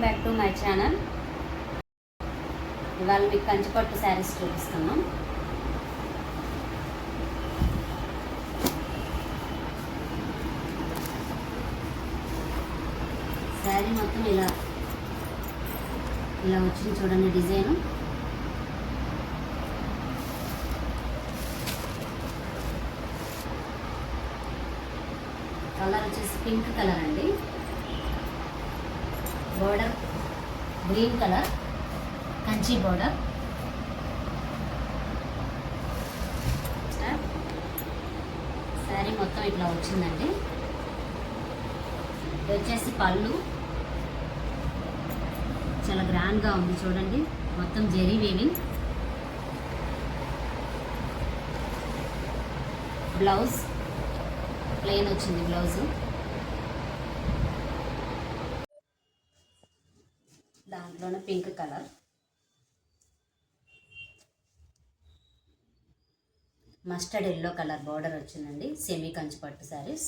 Welcome back to my channel. ఇవాళ మీకు కంచిపట్టు శారీస్ చూపిస్తున్నాం. శారీ మొత్తం ఇలా వచ్చింది చూడండి డిజైను. కలర్ వచ్చేసి పింక్ కలర్ అండి. Border green colour Kanchi border. Sari మొత్తం ఇట్లా వచ్చిందండి. ఇది వచ్చేసి పళ్ళు చాలా గ్రాండ్గా ఉంది చూడండి. మొత్తం జెరీ వీవింగ్. బ్లౌజ్ ప్లెయిన్ వచ్చింది బ్లౌజు. దాంట్లోనే pink colour, mustard yellow colour border వచ్చిందండి. సెమీ కంచిపట్టు శారీస్,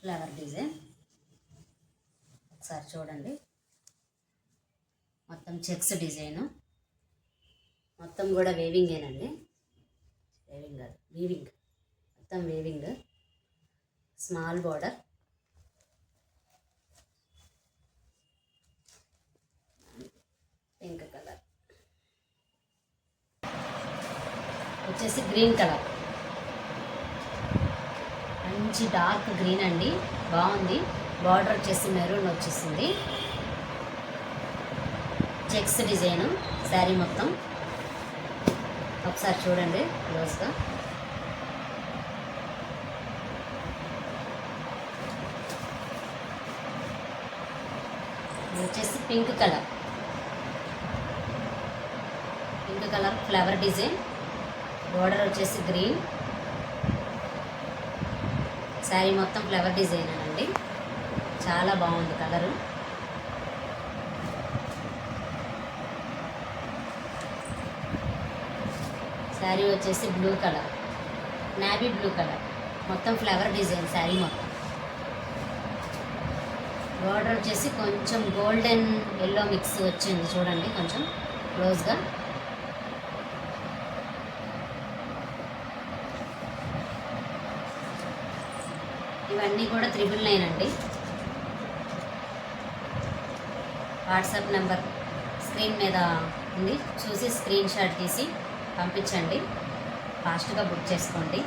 ఫ్లవర్ డిజైన్. ఒకసారి చూడండి, మొత్తం చెక్స్ డిజైను. మొత్తం కూడా వేవింగేనండి. వేవింగ్ కాదు, వీవింగ్. మొత్తం weaving. Small border, pink colour వచ్చేసి గ్రీన్ కలర్. మంచి డార్క్ గ్రీన్ అండి, బాగుంది. బార్డర్ వచ్చేసి మెరూన్ వచ్చేసింది. చెక్స్ డిజైను శారీ మొత్తం. ఒకసారి చూడండి క్లోజ్గా. ఇది వచ్చేసి pink colour. Pink colour flower design. Border వచ్చేసి గ్రీన్. శారీ మొత్తం ఫ్లవర్ డిజైన్ అండి. చాలా బాగుంది కలరు. శారీ వచ్చేసి blue colour, navy blue colour. మొత్తం ఫ్లవర్ డిజైన్ శారీ మొత్తం. బోర్డర్ వచ్చేసి కొంచెం గోల్డెన్ ఎల్లో మిక్స్ వచ్చింది చూడండి కొంచెం క్లోజ్గా. ఇవన్నీ కూడా 999 అండి. వాట్సాప్ నెంబర్ స్క్రీన్ మీద ఉంది, చూసి స్క్రీన్ షాట్ తీసి పంపించండి. ఫాస్ట్గా బుక్ చేసుకోండి.